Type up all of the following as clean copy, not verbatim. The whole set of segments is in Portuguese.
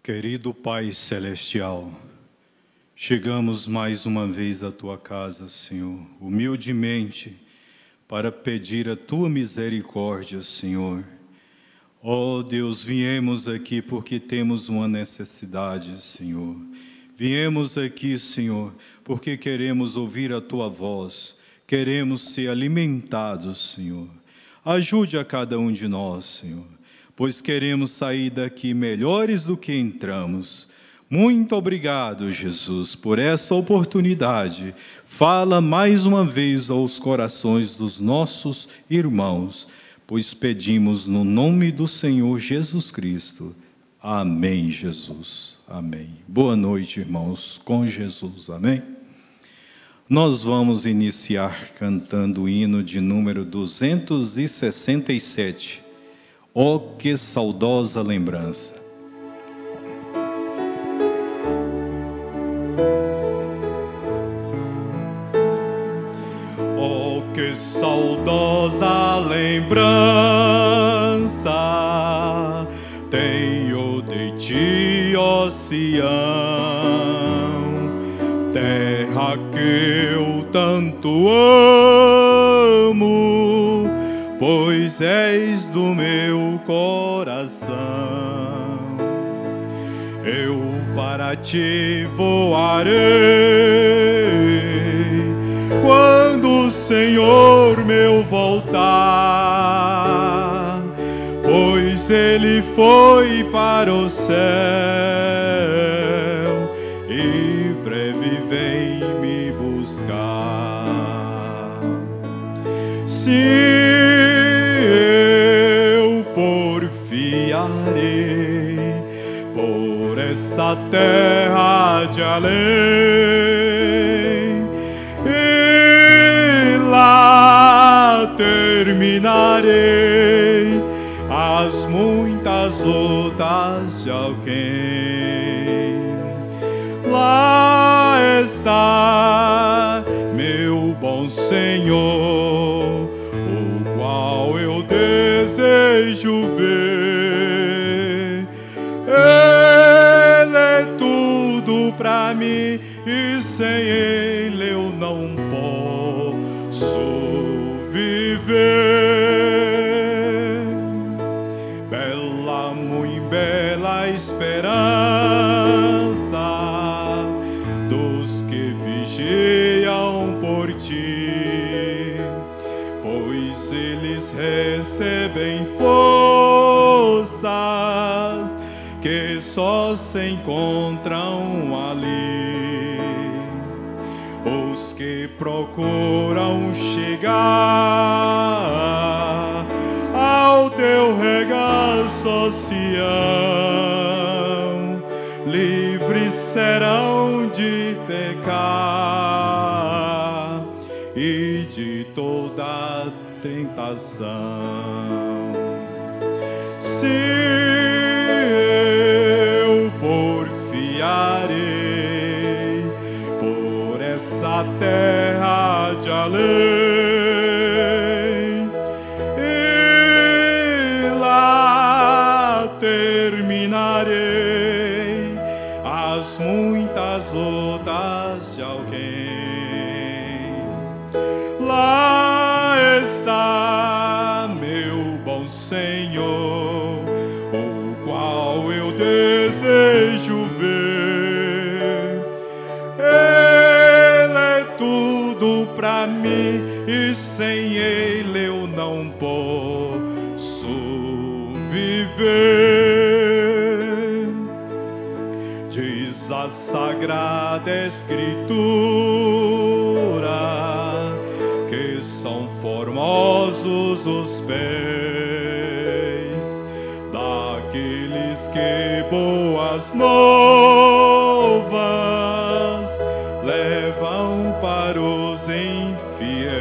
Querido Pai Celestial, chegamos mais uma vez à Tua casa, Senhor, humildemente, para pedir a Tua misericórdia, Senhor. Ó Deus, viemos aqui porque temos uma necessidade, Senhor. Viemos aqui, Senhor, porque queremos ouvir a Tua voz, queremos ser alimentados, Senhor. Ajude a cada um de nós, Senhor, pois queremos sair daqui melhores do que entramos. Muito obrigado, Jesus, por essa oportunidade. Fala mais uma vez aos corações dos nossos irmãos, pois pedimos no nome do Senhor Jesus Cristo. Amém, Jesus. Amém. Boa noite, irmãos, com Jesus. Amém. Nós vamos iniciar cantando o hino de número 267. Oh, que saudosa lembrança! Oh, que saudosa lembrança tenho de ti, ó Sião, terra que eu tanto amo, pois és do meu coração. Eu para ti voarei, quando o Senhor meu voltar, pois Ele foi para o céu, e breve vem me buscar. Sim, eu porfiarei por essa terra de além, e lá terminarei as muitas lutas de alguém. Lá está meu bom Senhor, o qual eu desejo ver. Ele é tudo pra mim, e sem Ele eu não posso viver. Bela, muito bela esperança dos que vigiam por ti, pois eles recebem forças que só se encontram ali. Os que procuram chegar ao teu regaço, Sião, livres serão de pecar e de toda tentação. Se eu porfiarei por essa terra de além, e lá terminarei as muitas lutas de alguém. Lá está meu bom Senhor, o qual eu desejo ver. Ele é tudo pra mim, e sem Ele eu não posso viver. Diz a Sagrada Escritura que são formosos os pés daqueles que boas novas levam para os infiéis.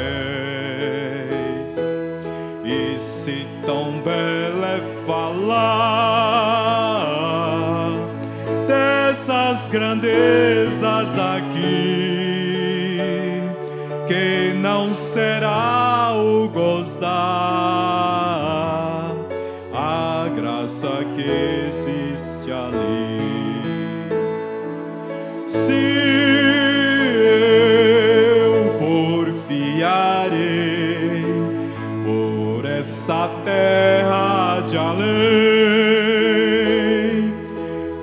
E se tão belo é falar dessas grandezas aqui, que não será o gozar a graça que existe ali. se eu porfiarei por essa terra de além,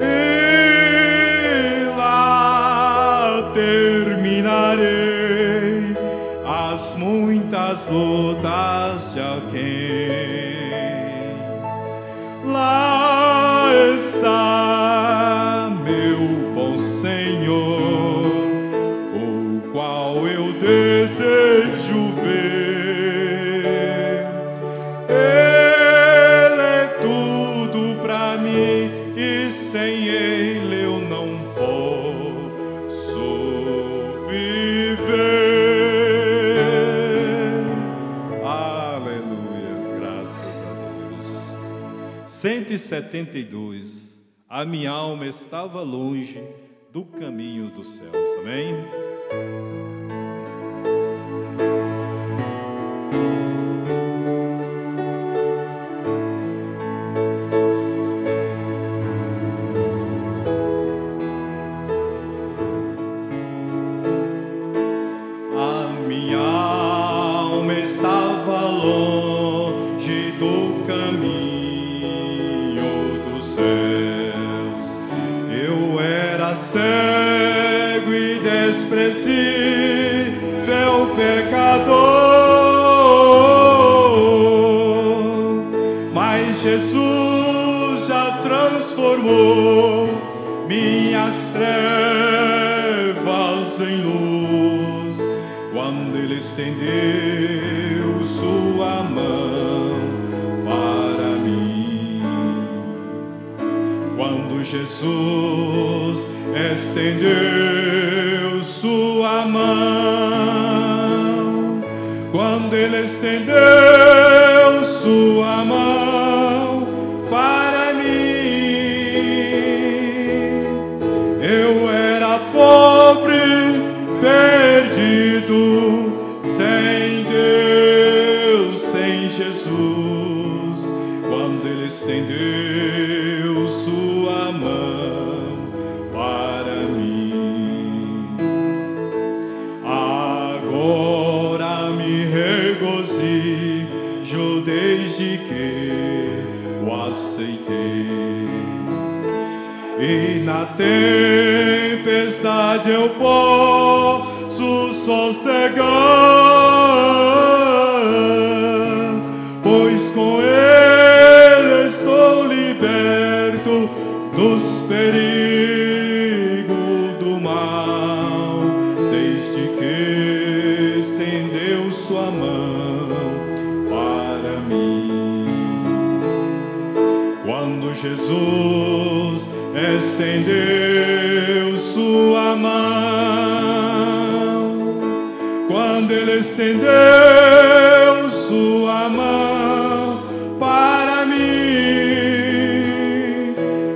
e lá terminarei as muitas lutas de alguém. Lá está meu bom Senhor, o qual eu desejo ver. Ele é tudo pra mim e sem Ele eu não posso viver. Aleluias, graças a Deus. 172. A minha alma estava longe do caminho dos céus. Amém? A minha alma estava longe do caminho dos céus. Eu era cego e desprezível pecador, mas Jesus já transformou minhas trevas em luz, quando Ele estendeu sua mão para mim. Quando Jesus estendeu sua mão, quando Ele estendeu sua mão para mim, eu era pobre, perdido, sem Deus, sem Jesus. Quando Ele estendeu sua mão para mim, agora me regozijo desde que o aceitei, e na tempestade eu posso sossegar, pois com Ele estou liberto dos perigos do mal, desde que estendeu sua mão para mim. Quando Jesus estendeu sua mão, quando Ele estendeu sua mão para mim,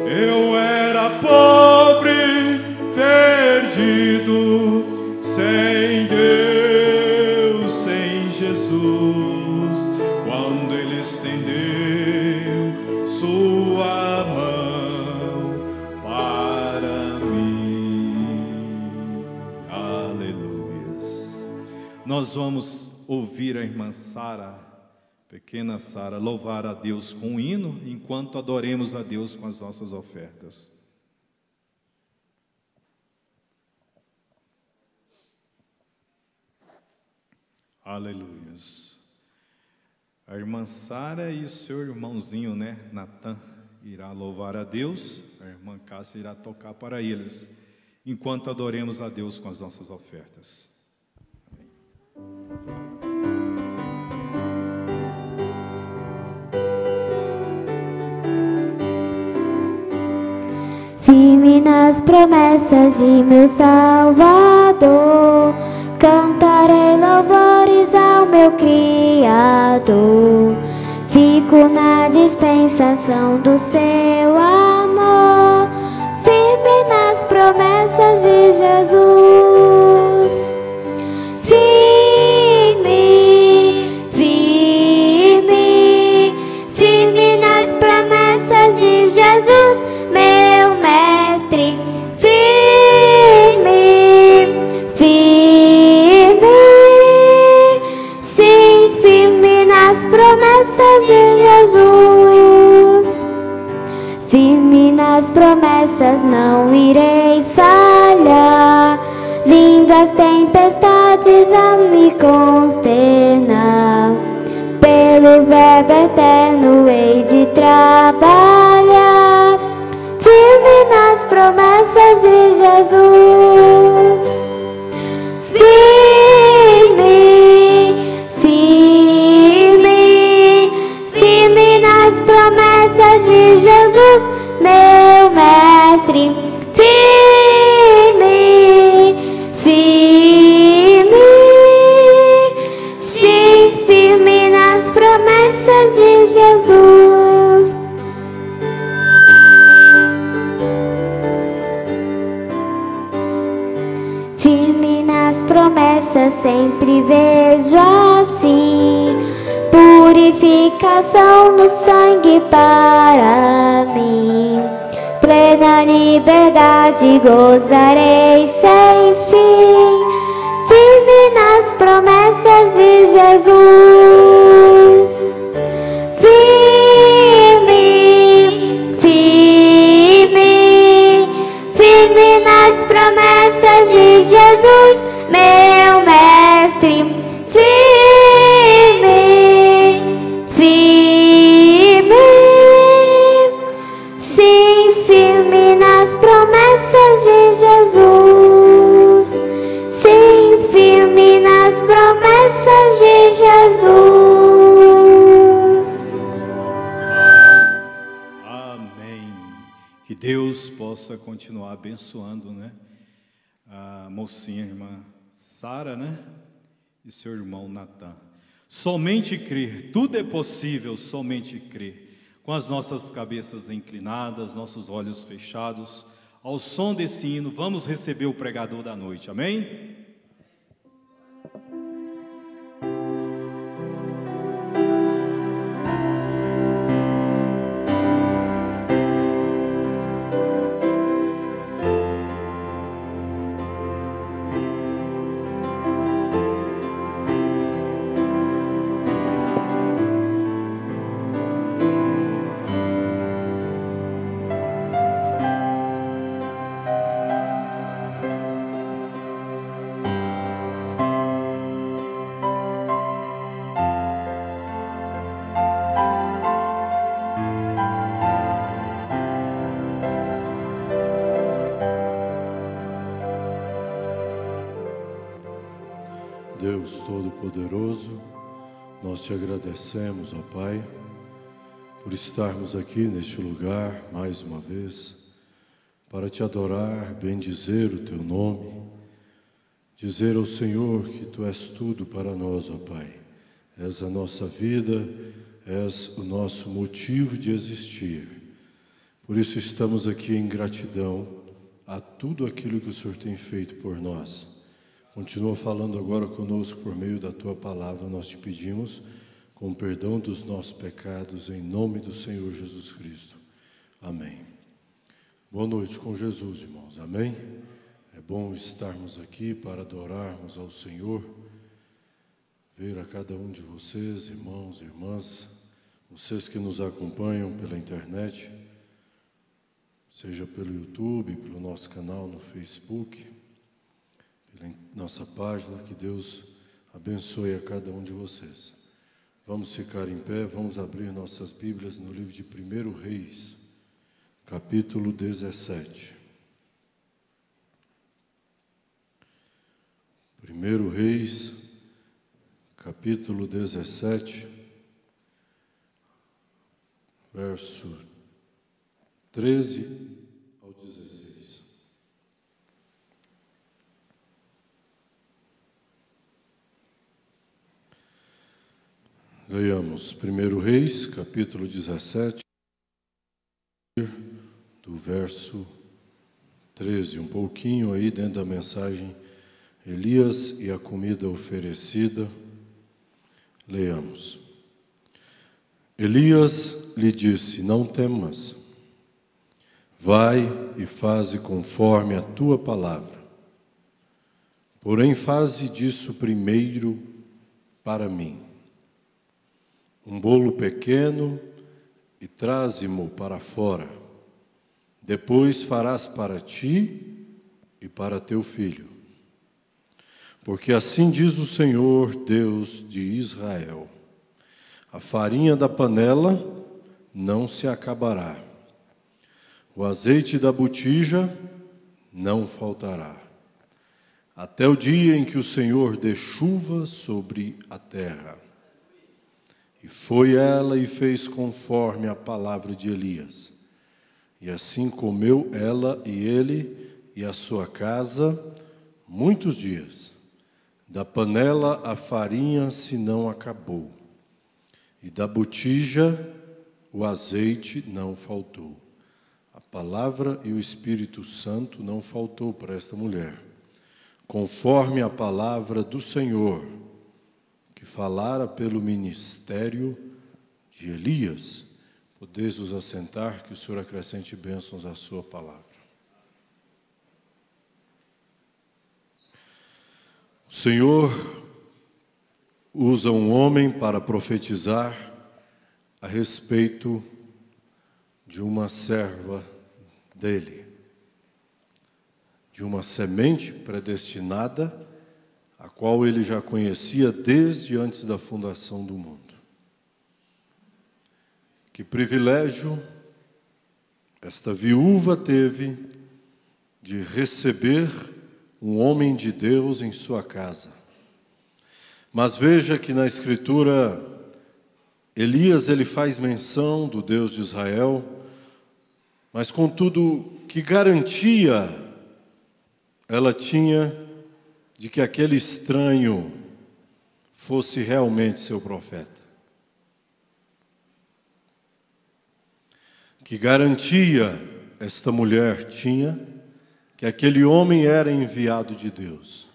eu era pobre, perdido, sem Deus, sem Jesus. Quando Ele estendeu sua mão para mim. Aleluias. Nós vamos ouvir a irmã Sara, pequena Sara, louvar a Deus com um hino, enquanto adoremos a Deus com as nossas ofertas. Aleluias. A irmã Sara e o seu irmãozinho, Natan, irá louvar a Deus. A irmã Cássia irá tocar para eles, enquanto adoremos a Deus com as nossas ofertas. Firme nas promessas de meu Salvador, cantarei louvores ao meu Criador. Fico na dispensação do seu amor, firme nas promessas de Jesus. Firme, firme, firme nas promessas de Jesus, meu mestre. Firme, promessas não irei falhar. Vindo as tempestades a me consternar, pelo verbo eterno hei de trabalhar, firme nas promessas de Jesus. Firme, firme, firme nas promessas de Jesus, meu mestre. Firme, firme, sim, firme nas promessas de Jesus. Firme nas promessas sempre vejo assim, purificação no sangue para mim. Plena liberdade gozarei sem fim, firme nas promessas de Jesus. Firme, firme, firme nas promessas de Jesus, meu mestre. Firme, firme, sim, firme nas promessas de Jesus. Sim, firme nas promessas de Jesus. Amém. Que Deus possa continuar abençoando, né? A mocinha, a irmã Sara, né? E seu irmão Natan. Somente crer, tudo é possível, somente crer. Com as nossas cabeças inclinadas, nossos olhos fechados, ao som desse hino, vamos receber o pregador da noite, amém? Deus Todo-Poderoso, nós te agradecemos, ó Pai, por estarmos aqui neste lugar mais uma vez, para te adorar, bendizer o teu nome, dizer ao Senhor que tu és tudo para nós, ó Pai. És a nossa vida, és o nosso motivo de existir. Por isso estamos aqui em gratidão a tudo aquilo que o Senhor tem feito por nós. Continua falando agora conosco por meio da Tua Palavra, nós te pedimos, com perdão dos nossos pecados, em nome do Senhor Jesus Cristo. Amém. Boa noite com Jesus, irmãos. Amém? É bom estarmos aqui para adorarmos ao Senhor, ver a cada um de vocês, irmãos e irmãs, vocês que nos acompanham pela internet, seja pelo YouTube, pelo nosso canal no Facebook, pela nossa página, que Deus abençoe a cada um de vocês. Vamos ficar em pé, vamos abrir nossas Bíblias no livro de 1 Reis, capítulo 17. 1 Reis, capítulo 17, verso 13 ao 16. Leiamos 1 Reis, capítulo 17, do verso 13, um pouquinho aí dentro da mensagem, Elias e a comida oferecida. Leiamos. Elias lhe disse: não temas, vai e faze conforme a tua palavra. Porém, faze disso primeiro para mim um bolo pequeno e traze-mo para fora, Depois farás para ti e para teu filho. Porque assim diz o Senhor, Deus de Israel: a farinha da panela não se acabará, o azeite da botija não faltará, até o dia em que o Senhor dê chuva sobre a terra. E foi ela e fez conforme a palavra de Elias. E assim comeu ela e ele e a sua casa muitos dias. Da panela a farinha se não acabou, e da botija o azeite não faltou. A palavra e o Espírito Santo não faltou para esta mulher, conforme a palavra do Senhor, que falara pelo ministério de Elias. Podeis vos assentar, que o Senhor acrescente bênçãos à sua palavra. O Senhor usa um homem para profetizar a respeito de uma serva dele, de uma semente predestinada, a qual ele já conhecia desde antes da fundação do mundo. Que privilégio esta viúva teve de receber um homem de Deus em sua casa. Mas veja que na Escritura, Elias ele faz menção do Deus de Israel, mas contudo, que garantia ela tinha de que aquele estranho fosse realmente seu profeta? Que garantia esta mulher tinha que aquele homem era enviado de Deus?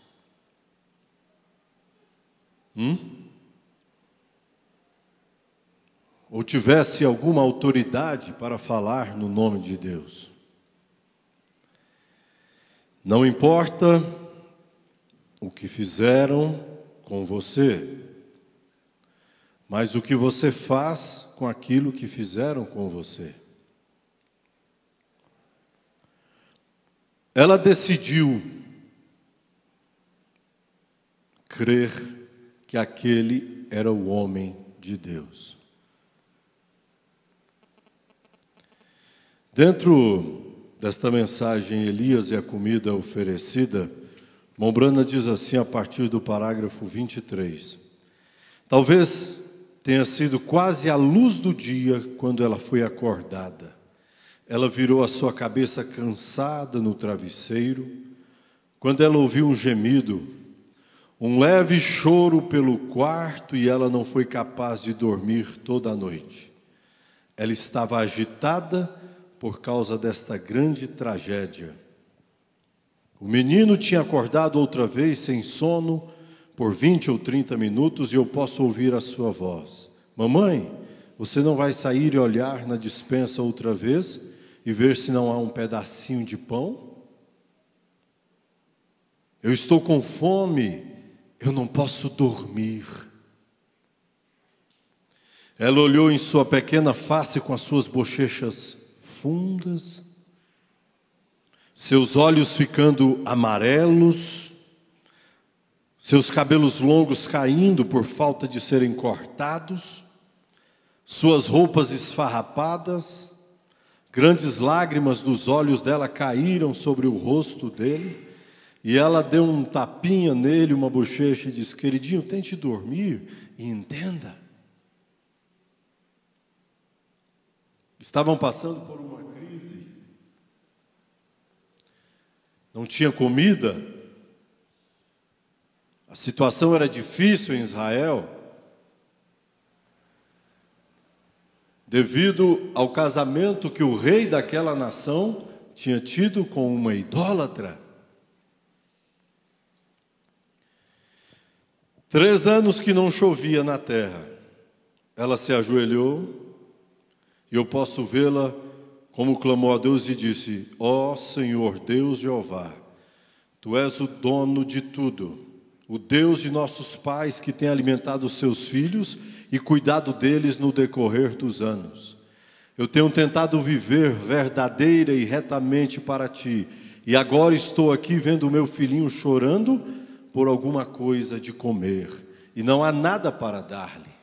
Ou tivesse alguma autoridade para falar no nome de Deus? Não importa o que fizeram com você, mas o que você faz com aquilo que fizeram com você. Ela decidiu crer que aquele era o homem de Deus. Dentro desta mensagem, Elias e a comida oferecida, Mombrana diz assim a partir do parágrafo 23. Talvez tenha sido quase a luz do dia quando ela foi acordada. Ela virou a sua cabeça cansada no travesseiro, quando ela ouviu um gemido, um leve choro pelo quarto, e ela não foi capaz de dormir toda a noite. Ela estava agitada por causa desta grande tragédia. O menino tinha acordado outra vez sem sono por 20 ou 30 minutos, e eu posso ouvir a sua voz: mamãe, você não vai sair e olhar na despensa outra vez e ver se não há um pedacinho de pão? Eu estou com fome, eu não posso dormir. Ela olhou em sua pequena face com as suas bochechas fundas, seus olhos ficando amarelos, seus cabelos longos caindo por falta de serem cortados, suas roupas esfarrapadas. Grandes lágrimas dos olhos dela caíram sobre o rosto dele, e ela deu um tapinha nele, uma bochecha, e disse: queridinho, tente dormir e entenda. Estavam passando por uma crise, não tinha comida, a situação era difícil em Israel, devido ao casamento que o rei daquela nação tinha tido com uma idólatra. 3 anos que não chovia na terra. Ela se ajoelhou, e eu posso vê-la como clamou a Deus e disse: ó Senhor Deus Jeová, Tu és o dono de tudo, o Deus de nossos pais, que tem alimentado os seus filhos e cuidado deles no decorrer dos anos. Eu tenho tentado viver verdadeira e retamente para ti. E agora estou aqui vendo o meu filhinho chorando por alguma coisa de comer. E não há nada para dar-lhe.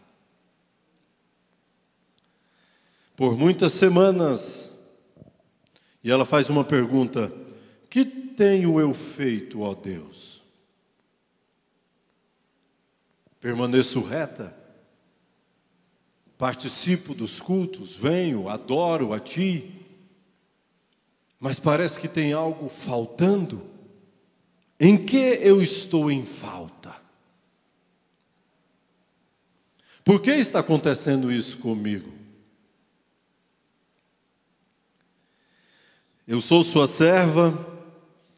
Por muitas semanas. E ela faz uma pergunta: que tenho eu feito, ó Deus? Permaneço reta? Participo dos cultos, venho, adoro a Ti, mas parece que tem algo faltando. Em que eu estou em falta? Por que está acontecendo isso comigo? Eu sou sua serva,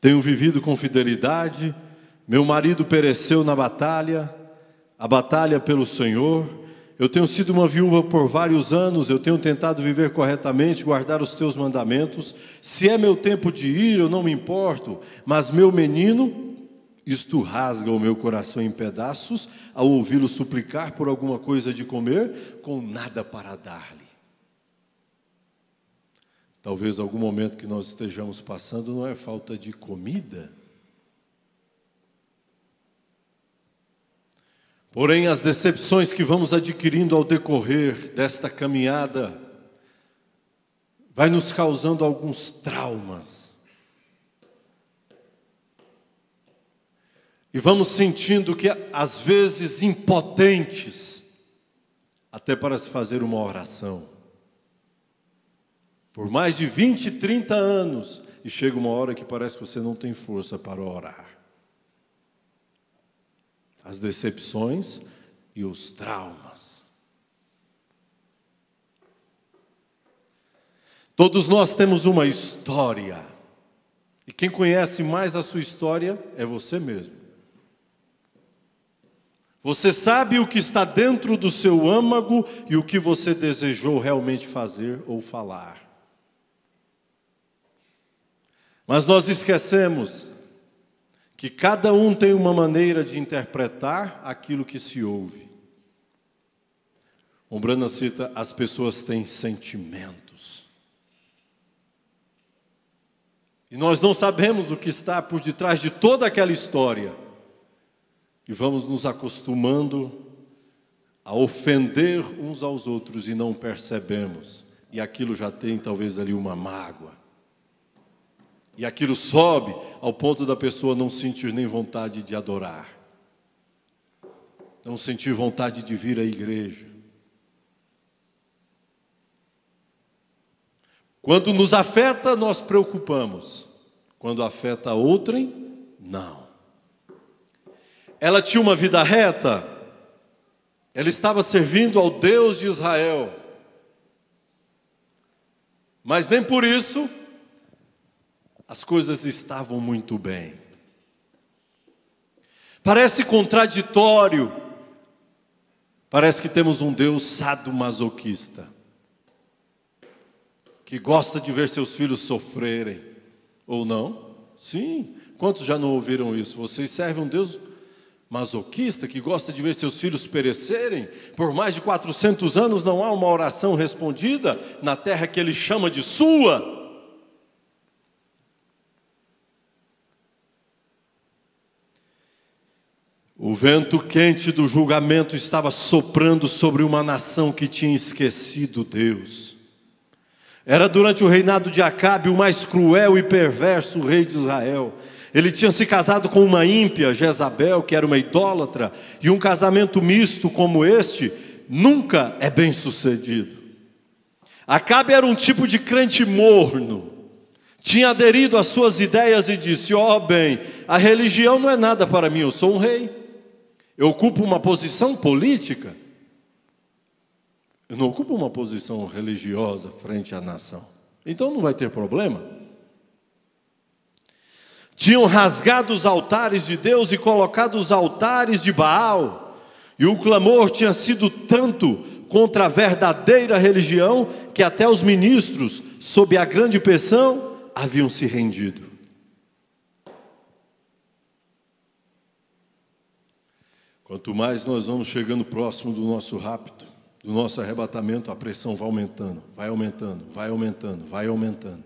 tenho vivido com fidelidade, meu marido pereceu na batalha, a batalha pelo Senhor. Eu tenho sido uma viúva por vários anos, eu tenho tentado viver corretamente, guardar os teus mandamentos. Se é meu tempo de ir, eu não me importo, mas meu menino, isto rasga o meu coração em pedaços, ao ouvi-lo suplicar por alguma coisa de comer, com nada para dar-lhe. Talvez algum momento que nós estejamos passando não é falta de comida. Porém, as decepções que vamos adquirindo ao decorrer desta caminhada vai nos causando alguns traumas. E vamos sentindo que, às vezes, impotentes, até para se fazer uma oração. Por mais de 20, 30 anos, e chega uma hora que parece que você não tem força para orar. As decepções e os traumas. Todos nós temos uma história. E quem conhece mais a sua história é você mesmo. Você sabe o que está dentro do seu âmago e o que você desejou realmente fazer ou falar. Mas nós esquecemos que cada um tem uma maneira de interpretar aquilo que se ouve. Umbrana cita: as pessoas têm sentimentos. E nós não sabemos o que está por detrás de toda aquela história. E vamos nos acostumando a ofender uns aos outros e não percebemos. E aquilo já tem talvez ali uma mágoa. E aquilo sobe ao ponto da pessoa não sentir nem vontade de adorar. Não sentir vontade de vir à igreja. Quando nos afeta, nós preocupamos. Quando afeta a outrem, não. Ela tinha uma vida reta. Ela estava servindo ao Deus de Israel. Mas nem por isso as coisas estavam muito bem. Parece contraditório. Parece que temos um Deus sadomasoquista, que gosta de ver seus filhos sofrerem. Ou não? Sim. Quantos já não ouviram isso? Vocês servem um Deus masoquista que gosta de ver seus filhos perecerem? Por mais de 400 anos não há uma oração respondida na terra que Ele chama de sua. O vento quente do julgamento estava soprando sobre uma nação que tinha esquecido Deus. Era durante o reinado de Acabe, o mais cruel e perverso rei de Israel. Ele tinha se casado com uma ímpia, Jezabel, que era uma idólatra, e um casamento misto como este nunca é bem sucedido. Acabe era um tipo de crente morno. Tinha aderido às suas ideias e disse: ó bem, a religião não é nada para mim, eu sou um rei. Eu ocupo uma posição política. Eu não ocupo uma posição religiosa frente à nação. Então não vai ter problema. Tinham rasgado os altares de Deus e colocado os altares de Baal. E o clamor tinha sido tanto contra a verdadeira religião que até os ministros, sob a grande pressão, haviam se rendido. Quanto mais nós vamos chegando próximo do nosso rapto, do nosso arrebatamento, a pressão vai aumentando, vai aumentando, vai aumentando, vai aumentando.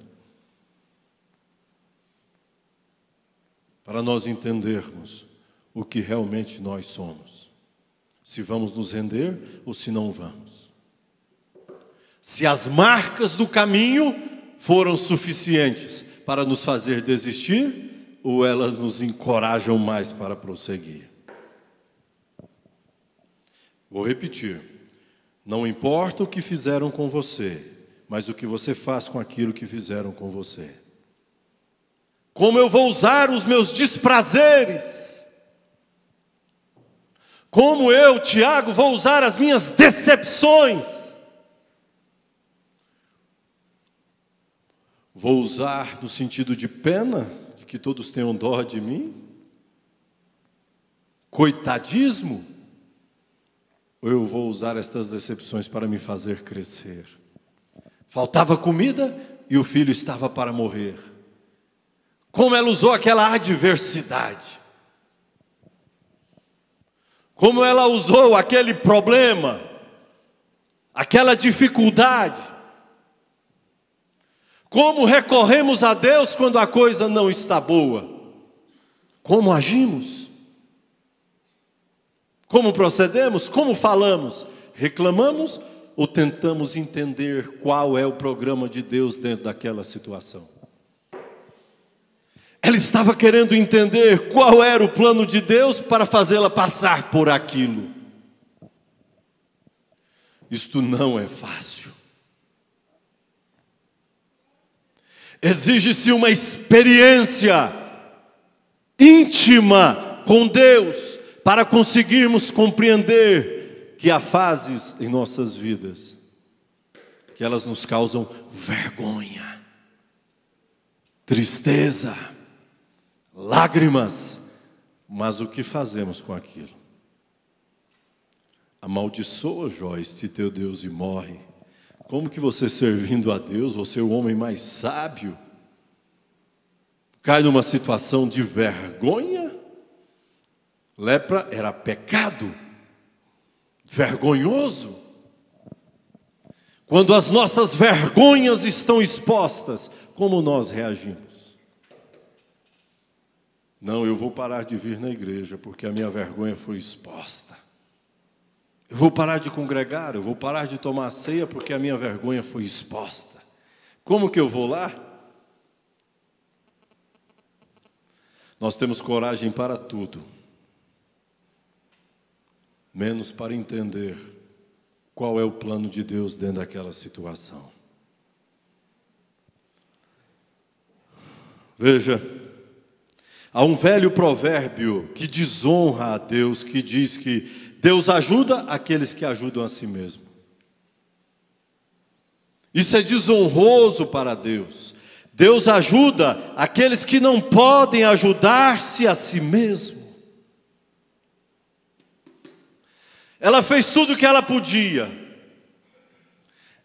Para nós entendermos o que realmente nós somos. Se vamos nos render ou se não vamos. Se as marcas do caminho foram suficientes para nos fazer desistir, ou elas nos encorajam mais para prosseguir. Vou repetir. Não importa o que fizeram com você, mas o que você faz com aquilo que fizeram com você. Como eu vou usar os meus desprazeres? Como eu, Tiago, vou usar as minhas decepções? Vou usar no sentido de pena, de que todos tenham dó de mim? Coitadismo? Ou eu vou usar estas decepções para me fazer crescer? Faltava comida e o filho estava para morrer. Como ela usou aquela adversidade? Como ela usou aquele problema, aquela dificuldade? Como recorremos a Deus quando a coisa não está boa? Como agimos? Como procedemos? Como falamos? Reclamamos ou tentamos entender qual é o programa de Deus dentro daquela situação? Ela estava querendo entender qual era o plano de Deus para fazê-la passar por aquilo. Isto não é fácil. Exige-se uma experiência íntima com Deus para conseguirmos compreender que há fases em nossas vidas que elas nos causam vergonha, tristeza, lágrimas, mas o que fazemos com aquilo? Amaldiçoa, Joyce, teu Deus e morre. Como que você, servindo a Deus, você é o homem mais sábio, cai numa situação de vergonha? Lepra era pecado, vergonhoso. Quando as nossas vergonhas estão expostas, como nós reagimos? Não, eu vou parar de vir na igreja porque a minha vergonha foi exposta. Eu vou parar de congregar, eu vou parar de tomar a ceia porque a minha vergonha foi exposta. Como que eu vou lá? Nós temos coragem para tudo, menos para entender qual é o plano de Deus dentro daquela situação. Veja, há um velho provérbio que desonra a Deus, que diz que Deus ajuda aqueles que ajudam a si mesmo. Isso é desonroso para Deus. Deus ajuda aqueles que não podem ajudar-se a si mesmo. Ela fez tudo o que ela podia.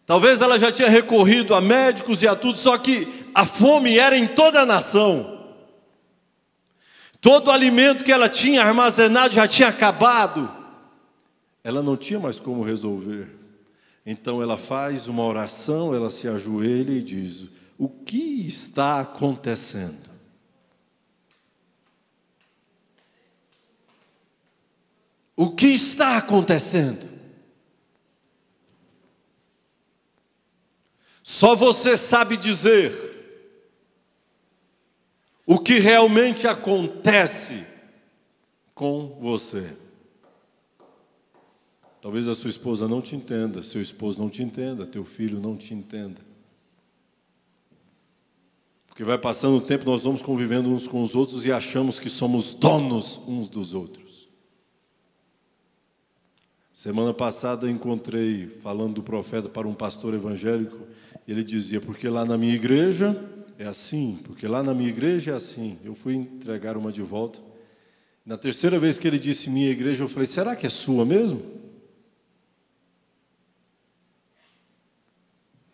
Talvez ela já tinha recorrido a médicos e a tudo, só que a fome era em toda a nação. Todo o alimento que ela tinha armazenado já tinha acabado. Ela não tinha mais como resolver. Então ela faz uma oração, ela se ajoelha e diz: o que está acontecendo? O que está acontecendo? Só você sabe dizer o que realmente acontece com você. Talvez a sua esposa não te entenda, seu esposo não te entenda, teu filho não te entenda. Porque vai passando o tempo, nós vamos convivendo uns com os outros e achamos que somos donos uns dos outros. Semana passada encontrei, falando do profeta para um pastor evangélico, ele dizia: porque lá na minha igreja é assim, porque lá na minha igreja é assim. Eu fui entregar uma de volta. Na terceira vez que ele disse minha igreja, eu falei: será que é sua mesmo?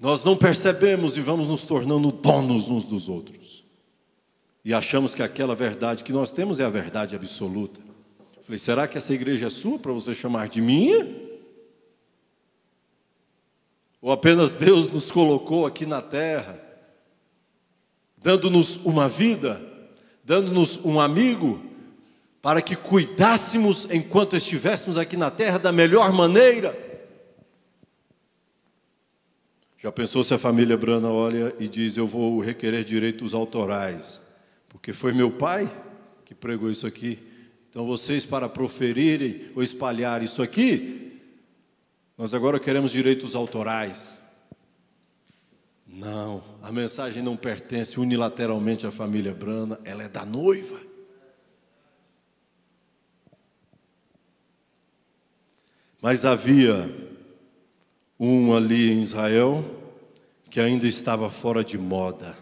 Nós não percebemos e vamos nos tornando donos uns dos outros. E achamos que aquela verdade que nós temos é a verdade absoluta. Eu falei: será que essa igreja é sua para você chamar de minha? Ou apenas Deus nos colocou aqui na terra, dando-nos uma vida, dando-nos um amigo, para que cuidássemos enquanto estivéssemos aqui na terra da melhor maneira? Já pensou se a família Brana olha e diz: eu vou requerer direitos autorais, porque foi meu pai que pregou isso aqui, então vocês, para proferirem ou espalhar isso aqui, nós agora queremos direitos autorais. Não, a mensagem não pertence unilateralmente à família Brana, ela é da noiva. Mas havia um ali em Israel que ainda estava fora de moda,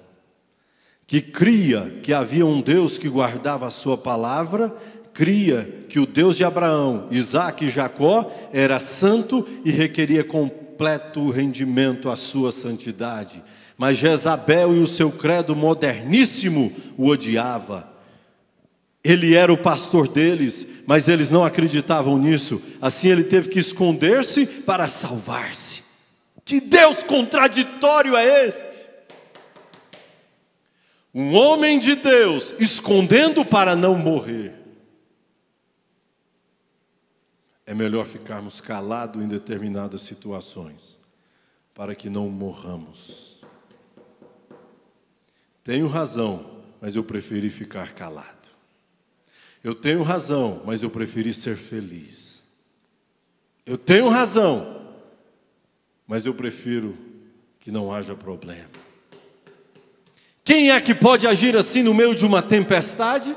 que cria que havia um Deus que guardava a sua palavra, cria que o Deus de Abraão, Isaque e Jacó era santo e requeria completo rendimento à sua santidade. Mas Jezabel e o seu credo moderníssimo o odiava. Ele era o pastor deles, mas eles não acreditavam nisso. Assim ele teve que esconder-se para salvar-se. Que Deus contraditório é esse? Um homem de Deus escondendo para não morrer. É melhor ficarmos calados em determinadas situações, para que não morramos. Tenho razão, mas eu preferi ficar calado. Eu tenho razão, mas eu preferi ser feliz. Eu tenho razão, mas eu prefiro que não haja problema. Quem é que pode agir assim no meio de uma tempestade?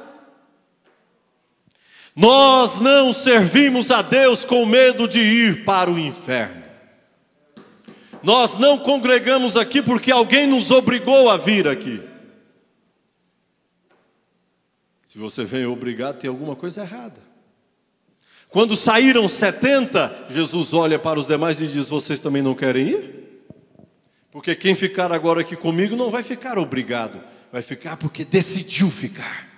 Nós não servimos a Deus com medo de ir para o inferno. Nós não congregamos aqui porque alguém nos obrigou a vir aqui. Se você vem obrigado, tem alguma coisa errada. Quando saíram 70, Jesus olha para os demais e diz: vocês também não querem ir? Porque quem ficar agora aqui comigo não vai ficar obrigado, vai ficar porque decidiu ficar.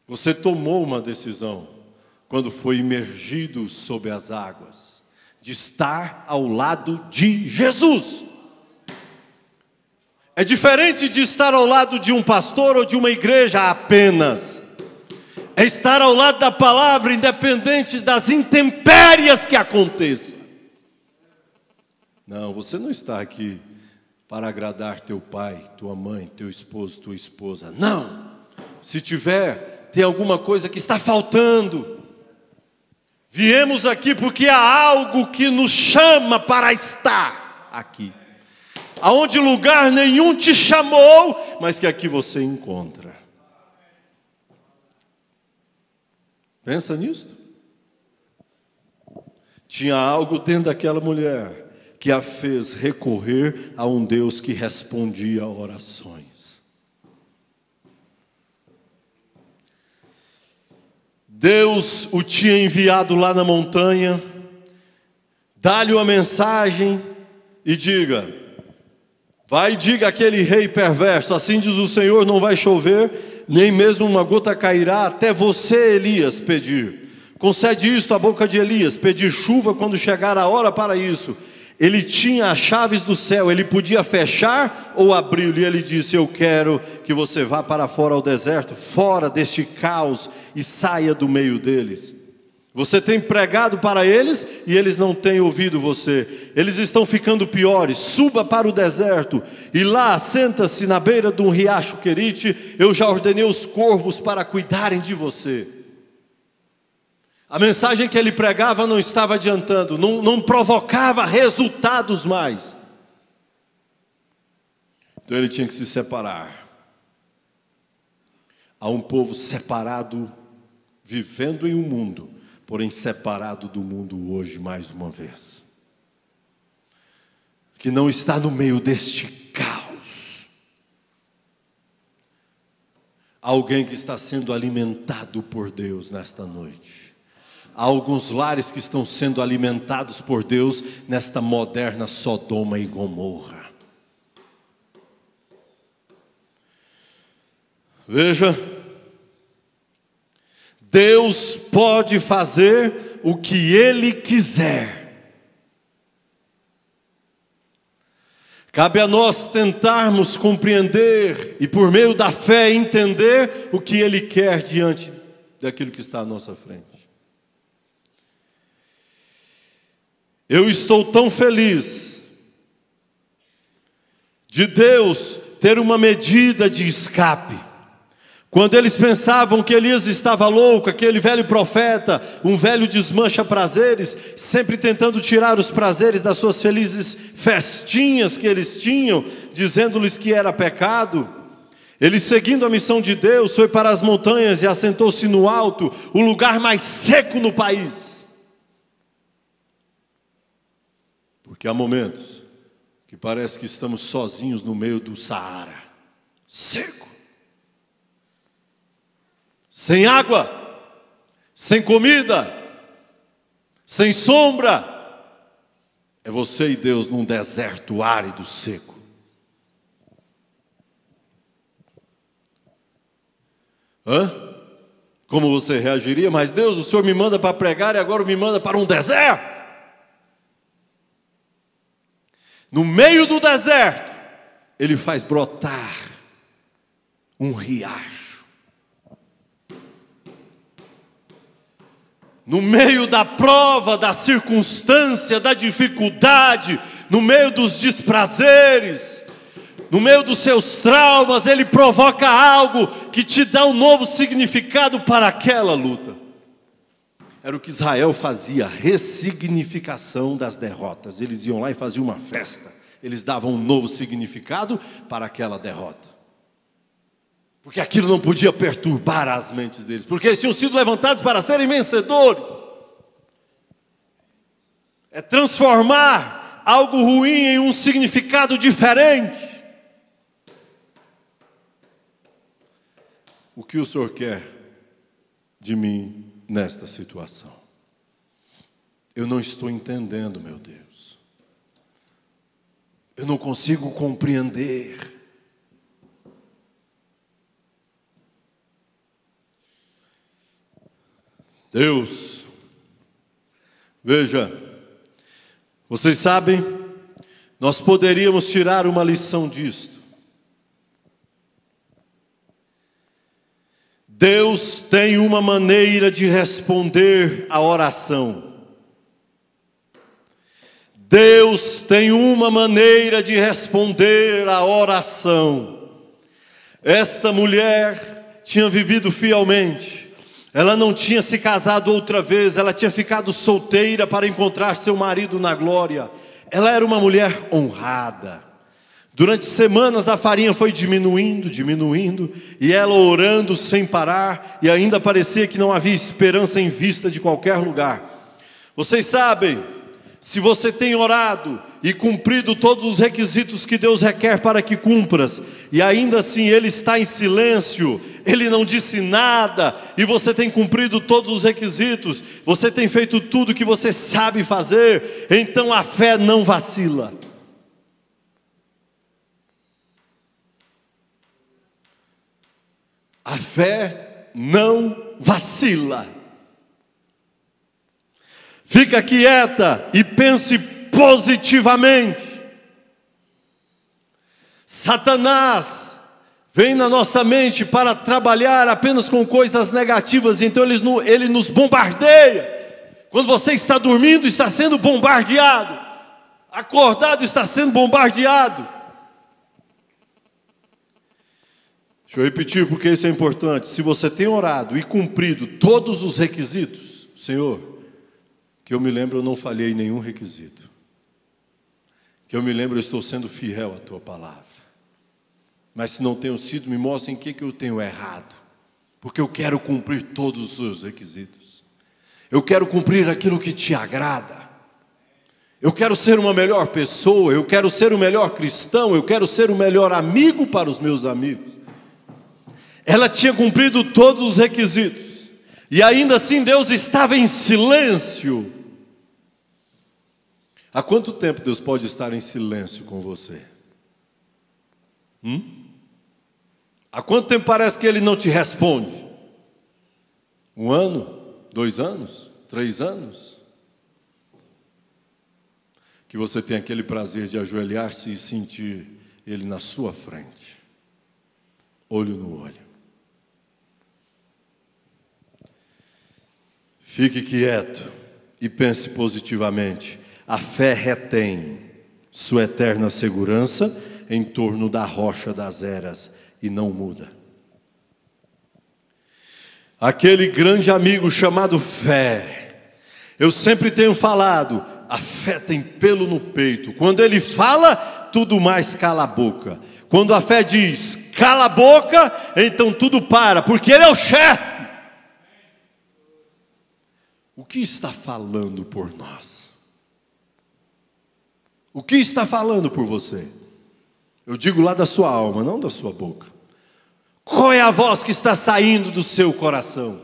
Você tomou uma decisão quando foi imergido sob as águas, de estar ao lado de Jesus. É diferente de estar ao lado de um pastor ou de uma igreja apenas. É estar ao lado da palavra, independente das intempéries que aconteçam. Não, você não está aqui para agradar teu pai, tua mãe, teu esposo, tua esposa. Não. Se tiver, tem alguma coisa que está faltando. Viemos aqui porque há algo que nos chama para estar aqui. Aonde lugar nenhum te chamou, mas que aqui você encontra. Pensa nisso. Tinha algo dentro daquela mulher que a fez recorrer a um Deus que respondia a orações. Deus o tinha enviado lá na montanha, dá-lhe uma mensagem e diga: vai e diga àquele rei perverso, assim diz o Senhor, não vai chover, nem mesmo uma gota cairá, até você, Elias, pedir. Concede isto à boca de Elias, pedir chuva quando chegar a hora para isso. Ele tinha as chaves do céu, ele podia fechar ou abrir, e ele disse: eu quero que você vá para fora ao deserto, fora deste caos, e saia do meio deles. Você tem pregado para eles e eles não têm ouvido você. Eles estão ficando piores. Suba para o deserto e lá senta-se na beira de um riacho Querite. Eu já ordenei os corvos para cuidarem de você. A mensagem que ele pregava não estava adiantando, não provocava resultados mais. Então ele tinha que se separar. Há um povo separado, vivendo em um mundo, porém separado do mundo hoje mais uma vez, que não está no meio deste caos. Alguém que está sendo alimentado por Deus nesta noite. Há alguns lares que estão sendo alimentados por Deus nesta moderna Sodoma e Gomorra. Veja, Deus pode fazer o que Ele quiser. Cabe a nós tentarmos compreender e por meio da fé entender o que Ele quer diante daquilo que está à nossa frente. Eu estou tão feliz de Deus ter uma medida de escape. Quando eles pensavam que Elias estava louco, aquele velho profeta, um velho desmancha-prazeres, sempre tentando tirar os prazeres das suas felizes festinhas que eles tinham, dizendo-lhes que era pecado, ele, seguindo a missão de Deus, foi para as montanhas e assentou-se no alto, o lugar mais seco no país. Porque há momentos que parece que estamos sozinhos no meio do Saara, seco. Sem água, sem comida, sem sombra. É você e Deus num deserto árido, seco. Como você reagiria? Mas Deus, o Senhor me manda para pregar e agora me manda para um deserto. No meio do deserto, Ele faz brotar um riacho. No meio da prova, da circunstância, da dificuldade, no meio dos desprazeres, no meio dos seus traumas, Ele provoca algo que te dá um novo significado para aquela luta. Era o que Israel fazia, ressignificação das derrotas. Eles iam lá e faziam uma festa. Eles davam um novo significado para aquela derrota. Porque aquilo não podia perturbar as mentes deles, porque eles tinham sido levantados para serem vencedores. É transformar algo ruim em um significado diferente. O que o Senhor quer de mim nesta situação? Eu não estou entendendo, meu Deus. Eu não consigo compreender. Deus, veja, vocês sabem, nós poderíamos tirar uma lição disto. Deus tem uma maneira de responder à oração. Deus tem uma maneira de responder à oração. Esta mulher tinha vivido fielmente. Ela não tinha se casado outra vez, ela tinha ficado solteira para encontrar seu marido na glória. Ela era uma mulher honrada. Durante semanas a farinha foi diminuindo, e ela orando sem parar, e ainda parecia que não havia esperança em vista de qualquer lugar. Vocês sabem, se você tem orado e cumprido todos os requisitos que Deus requer para que cumpras, e ainda assim Ele está em silêncio, Ele não disse nada, e você tem cumprido todos os requisitos, você tem feito tudo que você sabe fazer, então a fé não vacila. A fé não vacila. Fica quieta e pense positivamente. Satanás vem na nossa mente para trabalhar apenas com coisas negativas, então ele nos bombardeia. Quando você está dormindo, está sendo bombardeado. Acordado, está sendo bombardeado. Deixa eu repetir porque isso é importante. Se você tem orado e cumprido todos os requisitos, Senhor, que eu me lembro, eu não falhei nenhum requisito. Que eu me lembro, eu estou sendo fiel à Tua palavra. Mas se não tenho sido, me mostre em que eu tenho errado. Porque eu quero cumprir todos os seus requisitos. Eu quero cumprir aquilo que Te agrada. Eu quero ser uma melhor pessoa, eu quero ser o melhor cristão, eu quero ser o melhor amigo para os meus amigos. Ela tinha cumprido todos os requisitos. E ainda assim Deus estava em silêncio. Há quanto tempo Deus pode estar em silêncio com você? Há quanto tempo parece que Ele não te responde? 1 ano? 2 anos? 3 anos? Que você tem aquele prazer de ajoelhar-se e sentir Ele na sua frente, olho no olho. Fique quieto e pense positivamente. A fé retém sua eterna segurança em torno da rocha das eras e não muda. Aquele grande amigo chamado fé, eu sempre tenho falado, a fé tem pelo no peito. Quando ele fala, tudo mais cala a boca. Quando a fé diz, cala a boca, então tudo para, porque ele é o chefe. O que está falando por nós? O que está falando por você? Eu digo lá da sua alma, não da sua boca. Qual é a voz que está saindo do seu coração?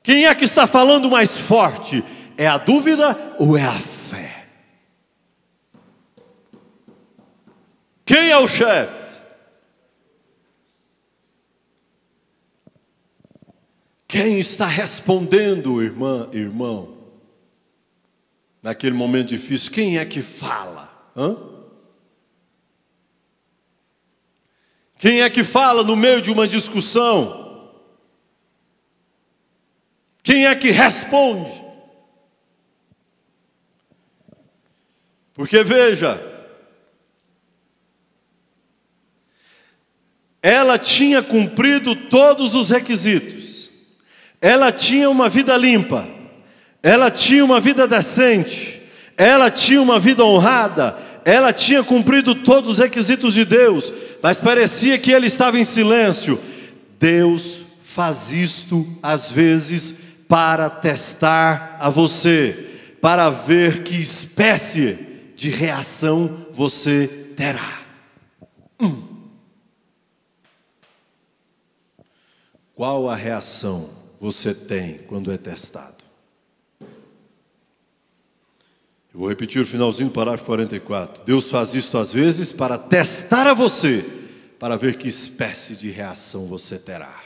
Quem é que está falando mais forte? É a dúvida ou é a fé? Quem é o chefe? Quem está respondendo, irmã, irmão? Naquele momento difícil, quem é que fala? Quem é que fala no meio de uma discussão? Quem é que responde? Porque veja, ela tinha cumprido todos os requisitos. Ela tinha uma vida limpa. Ela tinha uma vida decente. Ela tinha uma vida honrada. Ela tinha cumprido todos os requisitos de Deus. Mas parecia que ele estava em silêncio. Deus faz isto às vezes para testar a você, para ver que espécie de reação você terá. Qual a reação você tem quando é testado? Eu vou repetir o finalzinho do parágrafo 44. Deus faz isto às vezes para testar a você, para ver que espécie de reação você terá.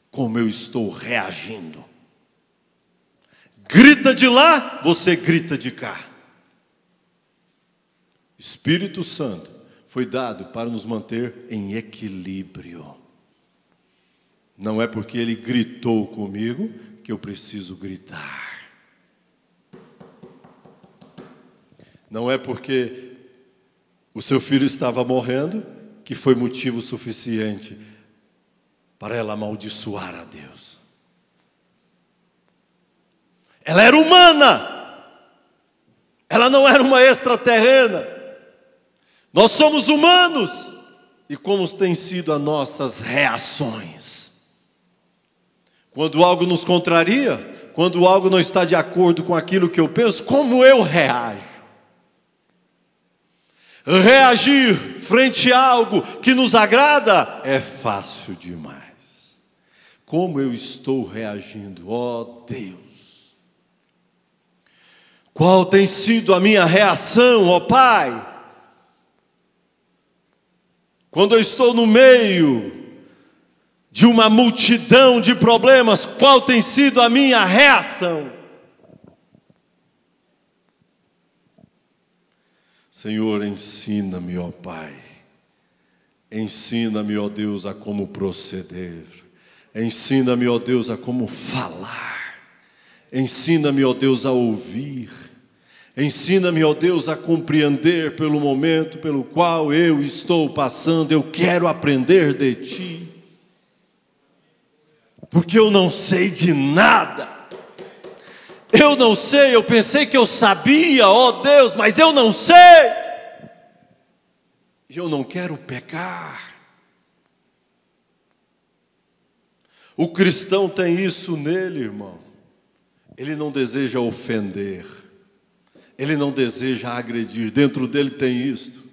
Como eu estou reagindo. Grita de lá, você grita de cá. Espírito Santo foi dado para nos manter em equilíbrio. Não é porque ele gritou comigo que eu preciso gritar. Não é porque o seu filho estava morrendo que foi motivo suficiente para ela amaldiçoar a Deus. Ela era humana. Ela não era uma extraterrena. Nós somos humanos. E como têm sido as nossas reações? Quando algo nos contraria, quando algo não está de acordo com aquilo que eu penso, como eu reajo? Reagir frente a algo que nos agrada é fácil demais. Como eu estou reagindo? Ó Deus! Qual tem sido a minha reação, ó Pai? Quando eu estou no meio de uma multidão de problemas, qual tem sido a minha reação? Senhor, ensina-me, ó Pai. Ensina-me, ó Deus, a como proceder. Ensina-me, ó Deus, a como falar. Ensina-me, ó Deus, a ouvir. Ensina-me, ó Deus, a compreender pelo momento pelo qual eu estou passando. Eu quero aprender de Ti. Porque eu não sei de nada. Eu não sei, eu pensei que eu sabia, ó Deus, mas eu não sei. E eu não quero pecar. O cristão tem isso nele, irmão. Ele não deseja ofender. Ele não deseja agredir. Dentro dele tem isto.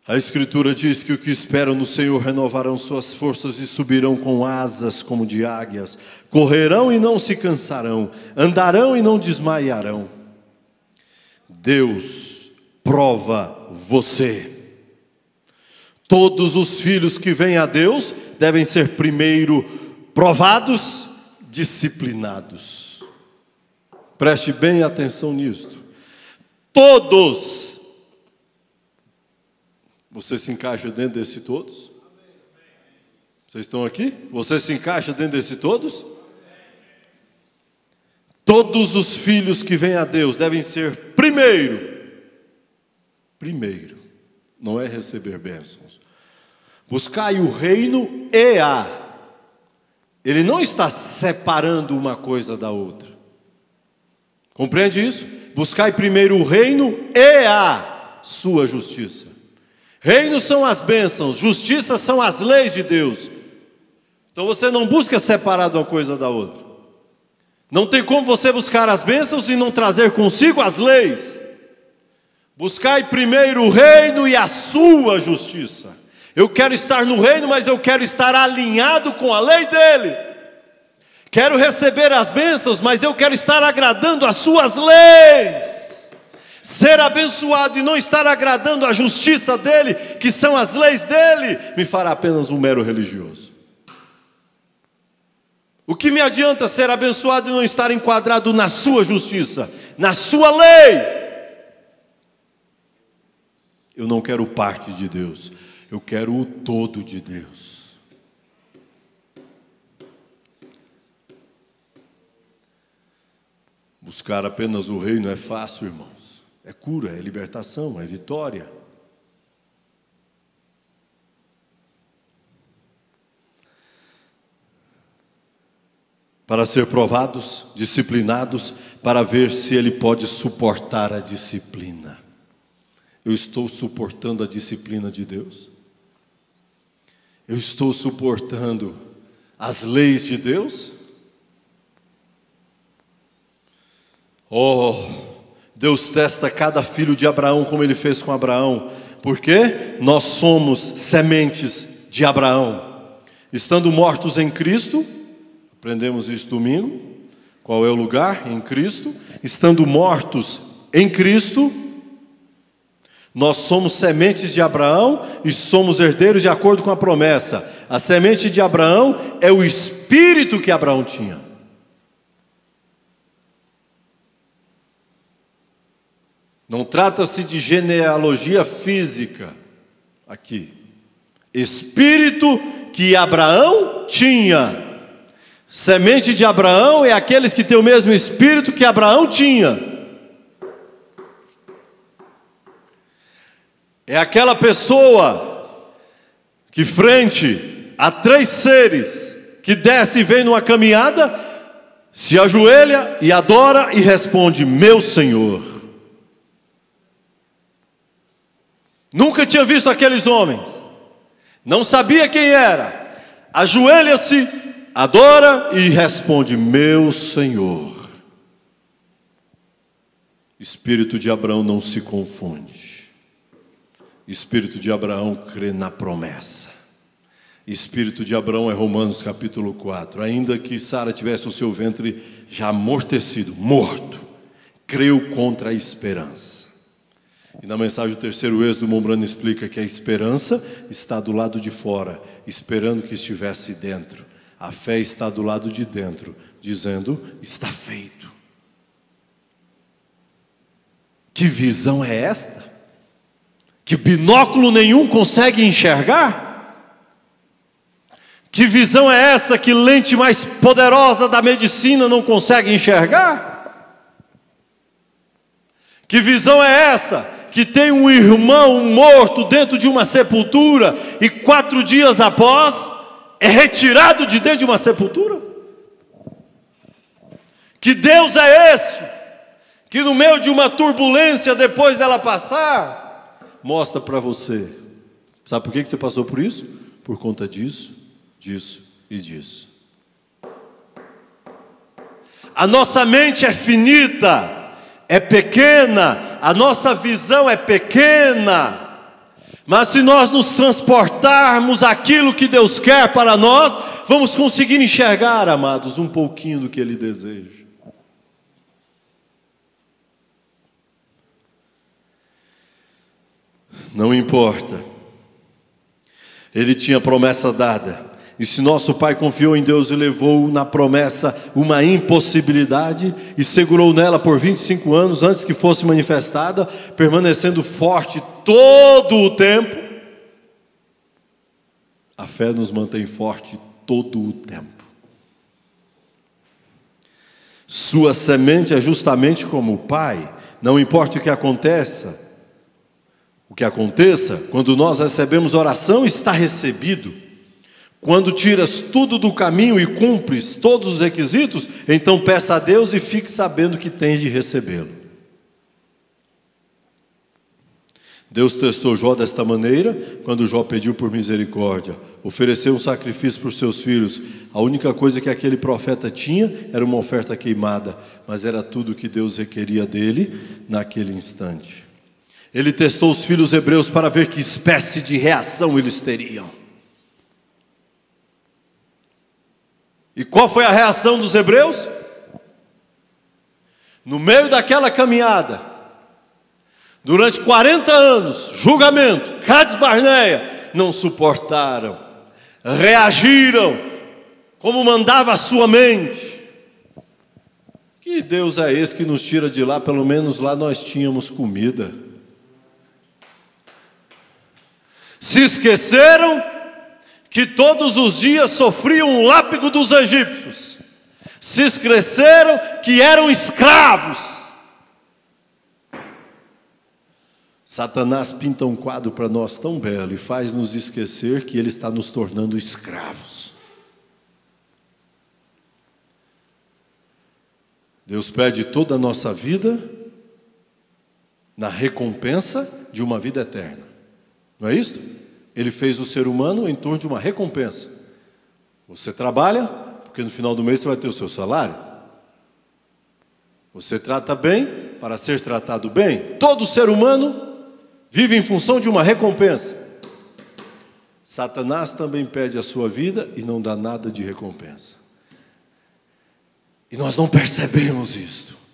A Escritura diz que o que esperam no Senhor renovarão suas forças e subirão com asas como de águias. Correrão e não se cansarão, andarão e não desmaiarão. Deus prova você. Todos os filhos que vêm a Deus devem ser primeiro provados, disciplinados. Preste bem atenção nisto. Todos. Você se encaixa dentro desse todos? Vocês estão aqui? Você se encaixa dentro desse todos? Todos os filhos que vêm a Deus devem ser primeiro, não é receber bênçãos. Buscai o reino Ele não está separando uma coisa da outra. Compreende isso? Buscai primeiro o reino e a sua justiça. Reino são as bênçãos, justiça são as leis de Deus. Então você não busca separar uma coisa da outra. Não tem como você buscar as bênçãos e não trazer consigo as leis. Buscai primeiro o reino e a sua justiça. Eu quero estar no reino, mas eu quero estar alinhado com a lei dele. Quero receber as bênçãos, mas eu quero estar agradando as suas leis. Ser abençoado e não estar agradando a justiça dele, que são as leis dele, me fará apenas um mero religioso. O que me adianta ser abençoado e não estar enquadrado na sua justiça, na sua lei? Eu não quero parte de Deus, eu quero o todo de Deus. Buscar apenas o reino é fácil, irmãos. É cura, é libertação, é vitória. Para ser provados, disciplinados, para ver se ele pode suportar a disciplina. Eu estou suportando a disciplina de Deus? Eu estou suportando as leis de Deus? Oh, Deus testa cada filho de Abraão como ele fez com Abraão, porque nós somos sementes de Abraão. Estando mortos em Cristo, aprendemos isso domingo, qual é o lugar? Em Cristo. Estando mortos em Cristo, nós somos sementes de Abraão e somos herdeiros de acordo com a promessa. A semente de Abraão é o espírito que Abraão tinha. Não trata-se de genealogia física aqui. Espírito que Abraão tinha. Semente de Abraão é aqueles que têm o mesmo espírito que Abraão tinha. É aquela pessoa que frente a 3 seres, que desce e vem numa caminhada, se ajoelha e adora e responde: meu Senhor. Nunca tinha visto aqueles homens, não sabia quem era, ajoelha-se, adora e responde: meu Senhor. Espírito de Abraão não se confunde. Espírito de Abraão crê na promessa. Espírito de Abraão é Romanos capítulo 4. Ainda que Sara tivesse o seu ventre já amortecido, morto, creu contra a esperança. E na mensagem do terceiro Êxodo, Mombrano explica que a esperança está do lado de fora, esperando que estivesse dentro. A fé está do lado de dentro, dizendo: está feito. Que visão é esta? Que binóculo nenhum consegue enxergar? Que visão é essa que lente mais poderosa da medicina não consegue enxergar? Que visão é essa que tem um irmão morto dentro de uma sepultura e 4 dias após é retirado de dentro de uma sepultura? Que Deus é esse que no meio de uma turbulência, depois dela passar, mostra para você? Sabe por que você passou por isso? Por conta disso, disso e disso. A nossa mente é finita, é pequena, a nossa visão é pequena, mas se nós nos transportarmos aquilo que Deus quer para nós, vamos conseguir enxergar, amados, um pouquinho do que Ele deseja. Não importa Ele tinha promessa dada. E se nosso pai confiou em Deus e levou na promessa uma impossibilidade e segurou nela por 25 anos antes que fosse manifestada, permanecendo forte todo o tempo, a fé nos mantém forte todo o tempo. Sua semente é justamente como o pai. Não importa o que aconteça, quando nós recebemos oração, está recebido. Quando tiras tudo do caminho e cumpres todos os requisitos, então peça a Deus e fique sabendo que tens de recebê-lo. Deus testou Jó desta maneira, quando Jó pediu por misericórdia, ofereceu um sacrifício por seus filhos. A única coisa que aquele profeta tinha era uma oferta queimada, mas era tudo o que Deus requeria dele naquele instante. Ele testou os filhos hebreus para ver que espécie de reação eles teriam. E qual foi a reação dos hebreus? No meio daquela caminhada, durante 40 anos, julgamento, Cades Barneia, não suportaram, reagiram como mandava a sua mente. Que Deus é esse que nos tira de lá? Pelo menos lá nós tínhamos comida. Se esqueceram que todos os dias sofriam um lápigo dos egípcios. Se esqueceram que eram escravos. Satanás pinta um quadro para nós tão belo e faz nos esquecer que ele está nos tornando escravos. Deus pede toda a nossa vida na recompensa de uma vida eterna. Não é isso? Ele fez o ser humano em torno de uma recompensa. Você trabalha, porque no final do mês você vai ter o seu salário. Você trata bem, para ser tratado bem. Todo ser humano vive em função de uma recompensa. Satanás também pede a sua vida e não dá nada de recompensa. E nós não percebemos isto.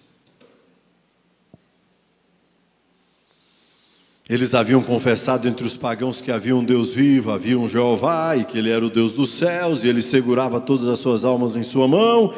Eles haviam confessado entre os pagãos que havia um Deus vivo, havia um Jeová, e que Ele era o Deus dos céus, e Ele segurava todas as suas almas em sua mão.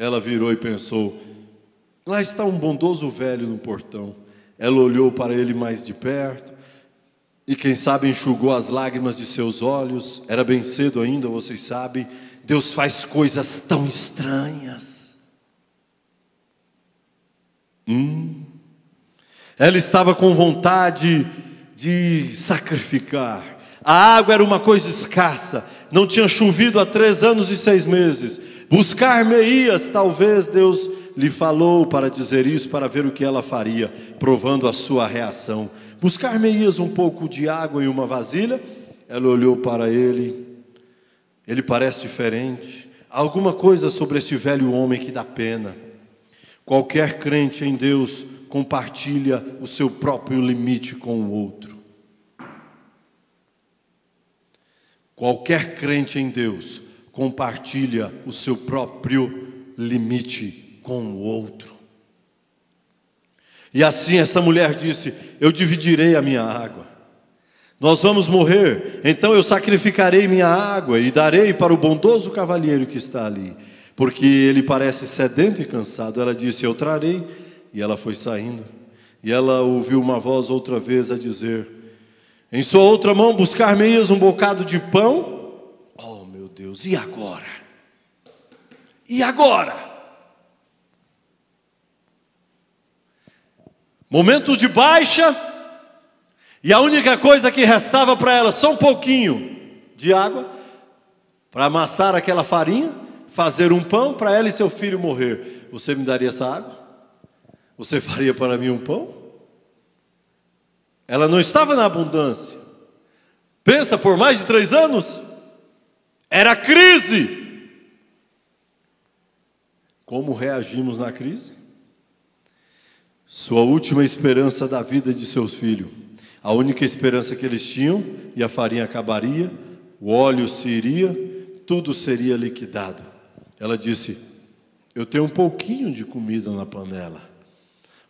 Ela virou e pensou: lá está um bondoso velho no portão. Ela olhou para ele mais de perto e, quem sabe, enxugou as lágrimas de seus olhos. Era bem cedo ainda, vocês sabem. Deus faz coisas tão estranhas. Ela estava com vontade de sacrificar. A água era uma coisa escassa. Não tinha chovido há 3 anos e 6 meses. Buscar meias, talvez Deus lhe falou para dizer isso, para ver o que ela faria, provando a sua reação. Buscar meias, um pouco de água em uma vasilha. Ela olhou para ele. Ele parece diferente. Há alguma coisa sobre esse velho homem que dá pena. Qualquer crente em Deus compartilha o seu próprio limite com o outro. Qualquer crente em Deus compartilha o seu próprio limite com o outro. E assim essa mulher disse: eu dividirei a minha água. Nós vamos morrer, então eu sacrificarei minha água e darei para o bondoso cavalheiro que está ali, porque ele parece sedento e cansado. Ela disse: eu trarei. E ela foi saindo. E ela ouviu uma voz outra vez a dizer: em sua outra mão buscar meias um bocado de pão. Oh meu Deus, e agora? E agora? Momento de baixa, e a única coisa que restava para ela, só um pouquinho de água, para amassar aquela farinha, fazer um pão para ela e seu filho morrer. Você me daria essa água? Você faria para mim um pão? Ela não estava na abundância. Pensa, por mais de 3 anos, era crise. Como reagimos na crise? Sua última esperança da vida de seus filhos, a única esperança que eles tinham, e a farinha acabaria, o óleo se iria, tudo seria liquidado. Ela disse: eu tenho um pouquinho de comida na panela.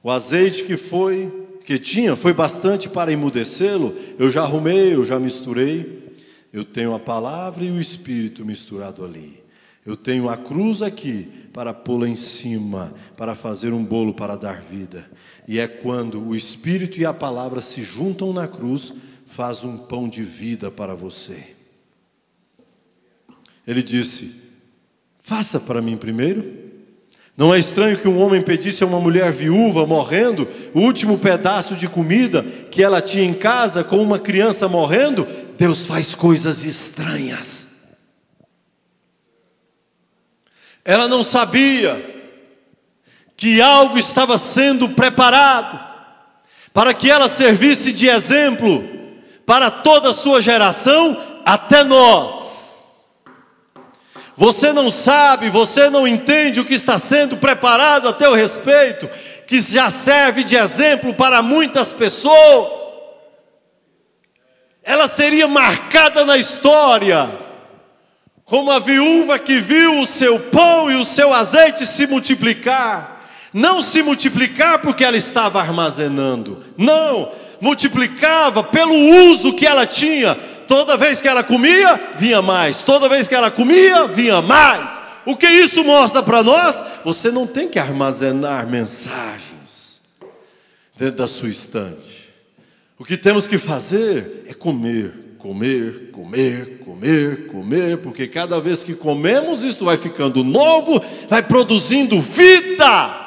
O azeite que tinha foi bastante para emudecê-lo. Eu já arrumei, eu já misturei. Eu tenho a palavra e o Espírito misturado ali. Eu tenho a cruz aqui para pô-la em cima, para fazer um bolo para dar vida. E é quando o Espírito e a palavra se juntam na cruz, faz um pão de vida para você. Ele disse: faça para mim primeiro. Não é estranho que um homem pedisse a uma mulher viúva morrendo o último pedaço de comida que ela tinha em casa, com uma criança morrendo. Deus faz coisas estranhas. Ela não sabia que algo estava sendo preparado para que ela servisse de exemplo para toda a sua geração, até nós. Você não sabe, você não entende o que está sendo preparado a teu respeito, que já serve de exemplo para muitas pessoas. Ela seria marcada na história como a viúva que viu o seu pão e o seu azeite se multiplicar. Não se multiplicar porque ela estava armazenando, não, multiplicava pelo uso que ela tinha. Toda vez que ela comia, vinha mais. Toda vez que ela comia, vinha mais. O que isso mostra para nós? Você não tem que armazenar mensagens dentro da sua estante. O que temos que fazer é comer, comer, comer, comer, comer, porque cada vez que comemos, isso vai ficando novo, vai produzindo vida.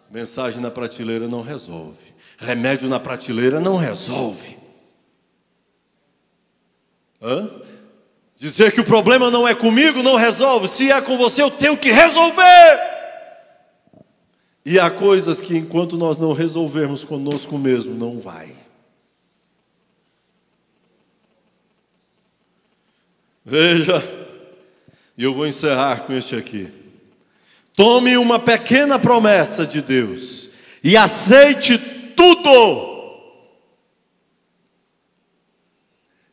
Mensagem na prateleira não resolve. Remédio na prateleira não resolve. Dizer que o problema não é comigo não resolve. Se é com você, eu tenho que resolver. E há coisas que enquanto nós não resolvermos conosco mesmo, não vai. Veja, e eu vou encerrar com este aqui. Tome uma pequena promessa de Deus e aceite tudo.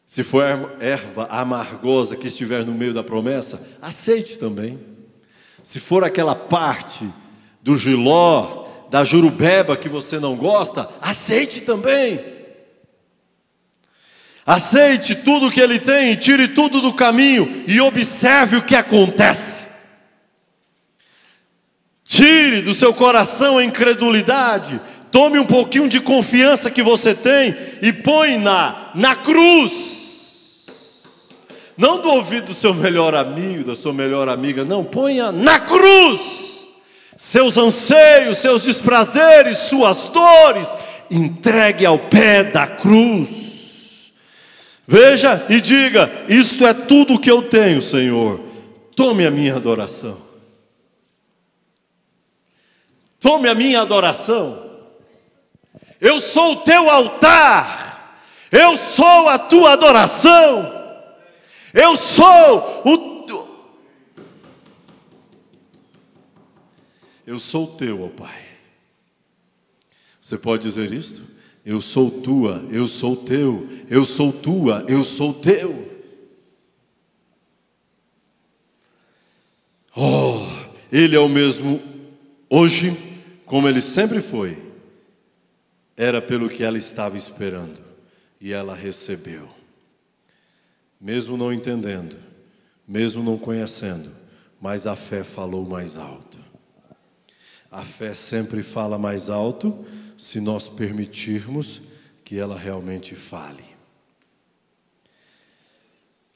Se for erva amargosa que estiver no meio da promessa, aceite também. Se for aquela parte do jiló, da jurubeba que você não gosta, aceite também. Aceite tudo o que ele tem, tire tudo do caminho e observe o que acontece. Tire do seu coração a incredulidade. Tome um pouquinho de confiança que você tem e põe na cruz. Não do ouvido do seu melhor amigo, da sua melhor amiga, não, ponha na cruz. Seus anseios, seus desprazeres, suas dores, entregue ao pé da cruz. Veja e diga: isto é tudo o que eu tenho, Senhor. Tome a minha adoração. Tome a minha adoração. Eu sou o teu altar. Eu sou a tua adoração. Eu sou o teu, ó Pai. Você pode dizer isto? Eu sou tua, eu sou teu, eu sou tua, eu sou teu. Oh, Ele é o mesmo hoje, como Ele sempre foi. Era pelo que ela estava esperando, e ela recebeu. Mesmo não entendendo, mesmo não conhecendo, mas a fé falou mais alto. A fé sempre fala mais alto, se nós permitirmos que ela realmente fale.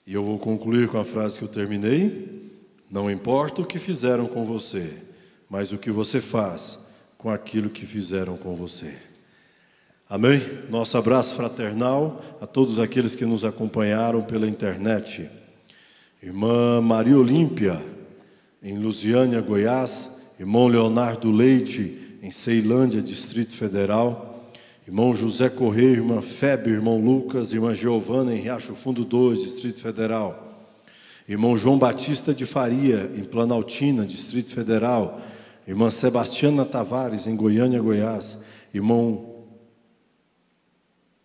E eu vou concluir com a frase que eu terminei: não importa o que fizeram com você, mas o que você faz com aquilo que fizeram com você. Amém? Nosso abraço fraternal a todos aqueles que nos acompanharam pela internet. Irmã Maria Olímpia, em Lusiânia, Goiás. Irmão Leonardo Leite, em Ceilândia, Distrito Federal. Irmão José Correia, irmã Febe, irmão Lucas, irmã Giovana, em Riacho Fundo 2, Distrito Federal. Irmão João Batista de Faria, em Planaltina, Distrito Federal. Irmã Sebastiana Tavares, em Goiânia, Goiás. Irmão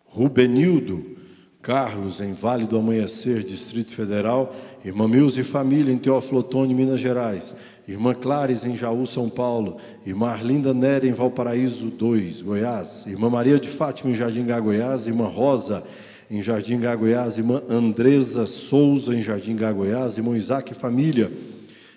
Rubenildo Carlos, em Vale do Amanhecer, Distrito Federal. Irmã Milza e família, em Teófilo Otoni, Minas Gerais. Irmã Clares, em Jaú, São Paulo. Irmã Arlinda Nery, em Valparaíso 2, Goiás. Irmã Maria de Fátima, em Jardim Gá, Goiás. Irmã Rosa, em Jardim Gá, Goiás. Irmã Andresa Souza, em Jardim Gá, Goiás. Irmão Isaac e família,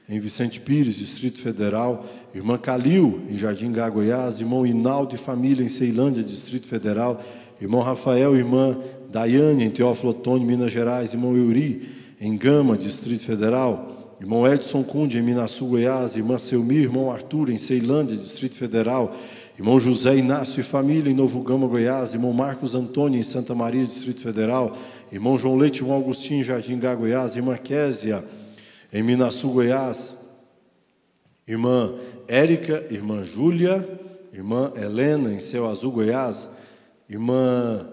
em Vicente Pires, Distrito Federal. Irmã Calil, em Jardim Gá, Goiás. Irmão Inaldo e família, em Ceilândia, Distrito Federal. Irmão Rafael e irmã Daiane, em Teófilo Otoni, Minas Gerais. Irmão Euri, em Gama, Distrito Federal. Irmão Edson Cunde, em Minaçu, Goiás. Irmã Selmir, irmão Arthur, em Ceilândia, Distrito Federal. Irmão José Inácio e família, em Novo Gama, Goiás. Irmão Marcos Antônio, em Santa Maria, Distrito Federal. Irmão João Leite e irmão Agostinho, em Jardim Gá, Goiás. Irmã Késia, em Minaçu, Goiás. Irmã Érica, irmã Júlia. Irmã Helena, em Céu Azul, Goiás. Irmã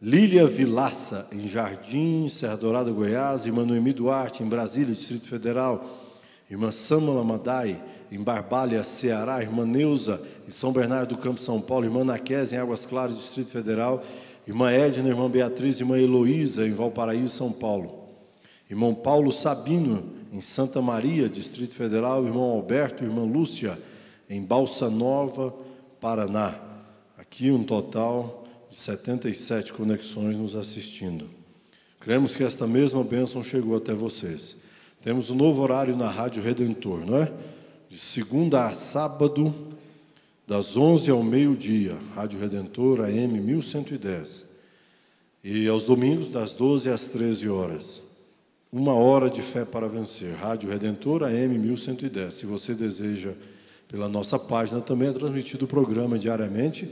Lília Vilaça, em Jardim, Serra Dourada, Goiás. Irmã Noemi Duarte, em Brasília, Distrito Federal. Irmã Samala Madai, em Barbalha, Ceará. Irmã Neuza, em São Bernardo do Campo, São Paulo. Irmã Naquese, em Águas Claras, Distrito Federal. Irmã Edna, irmã Beatriz, irmã Heloísa, em Valparaíso, São Paulo. Irmão Paulo Sabino, em Santa Maria, Distrito Federal. Irmão Alberto, irmã Lúcia, em Balsa Nova, Paraná. Aqui um total de 77 conexões nos assistindo. Cremos que esta mesma bênção chegou até vocês. Temos um novo horário na Rádio Redentor, não é? De segunda a sábado, das 11 ao meio-dia. Rádio Redentor, AM 1110. E aos domingos, das 12 às 13 horas. 1 hora de fé para vencer. Rádio Redentor, AM 1110. Se você deseja, pela nossa página também é transmitido o programa diariamente,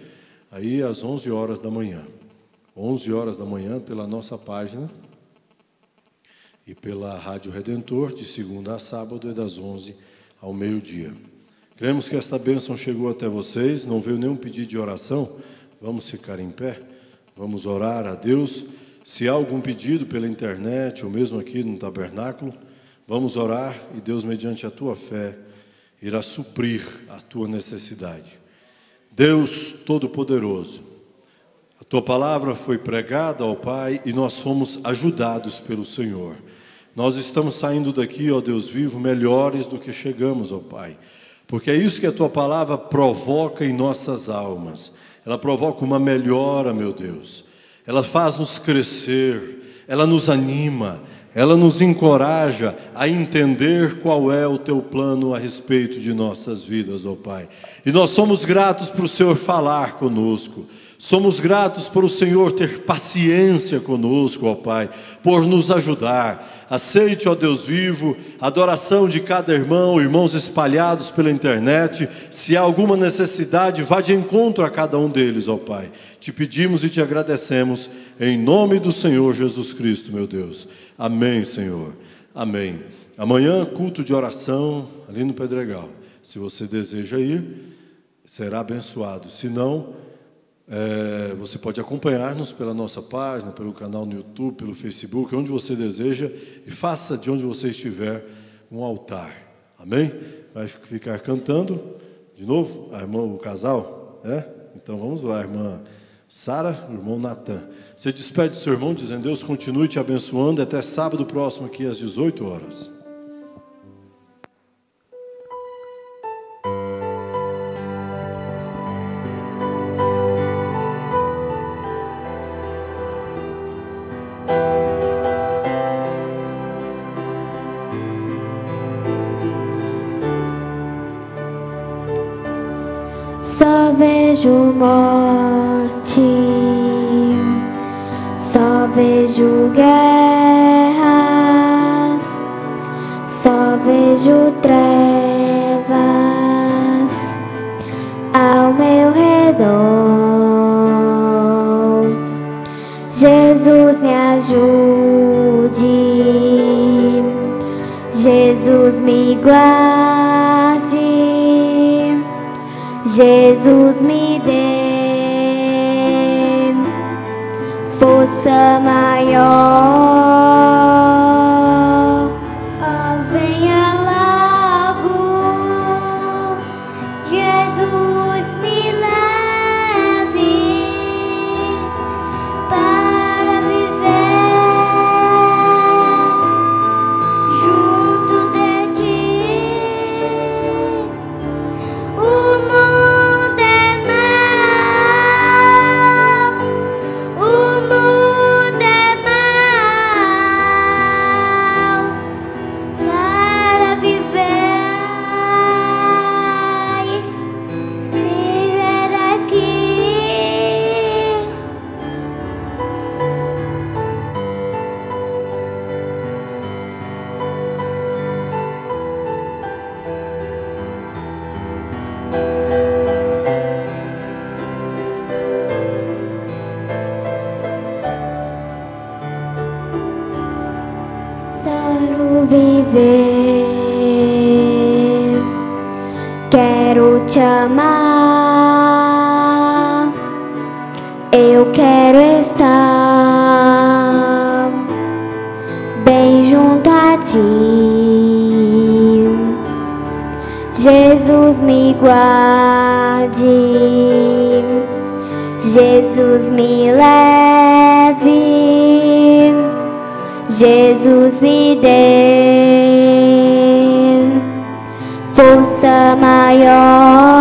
aí às 11 horas da manhã. 11 horas da manhã pela nossa página e pela Rádio Redentor, de segunda a sábado, é das 11 ao meio-dia. Cremos que esta bênção chegou até vocês, não veio nenhum pedido de oração. Vamos ficar em pé, vamos orar a Deus. Se há algum pedido pela internet ou mesmo aqui no tabernáculo, vamos orar e Deus, mediante a tua fé, irá suprir a tua necessidade. Deus Todo-Poderoso, a tua palavra foi pregada ao Pai e nós fomos ajudados pelo Senhor. Nós estamos saindo daqui, ó Deus vivo, melhores do que chegamos, ó Pai, porque é isso que a tua palavra provoca em nossas almas. Ela provoca uma melhora, meu Deus. Ela faz-nos crescer, ela nos anima, ela nos encoraja a entender qual é o teu plano a respeito de nossas vidas, ó Pai. E nós somos gratos por o Senhor falar conosco. Somos gratos por o Senhor ter paciência conosco, ó Pai, por nos ajudar. Aceite, ó Deus vivo, a adoração de cada irmão, irmãos espalhados pela internet. Se há alguma necessidade, vá de encontro a cada um deles, ó Pai. Te pedimos e te agradecemos, em nome do Senhor Jesus Cristo, meu Deus. Amém, Senhor. Amém. Amanhã, culto de oração, ali no Pedregal. Se você deseja ir, será abençoado. Se não, você pode acompanhar-nos pela nossa página, pelo canal no YouTube, pelo Facebook, onde você deseja, e faça de onde você estiver um altar. Amém? Vai ficar cantando de novo a irmã, o casal? Então vamos lá, irmã Sara, o irmão Natan. Você despede seu irmão dizendo: Deus continue te abençoando, até sábado próximo aqui às 18 horas. Só vejo morte, só vejo guerras, só vejo trevas ao meu redor. Jesus me ajude, Jesus me guarde, Jesus me dê força maior. Oh, venha logo, Jesus me leve para viver junto de ti. O mundo é mau, o mundo é mau para viver aqui. Quero viver, quero te amar, eu quero estar bem junto a ti. Jesus me guarde, Jesus me leve, Jesus me dê força maior.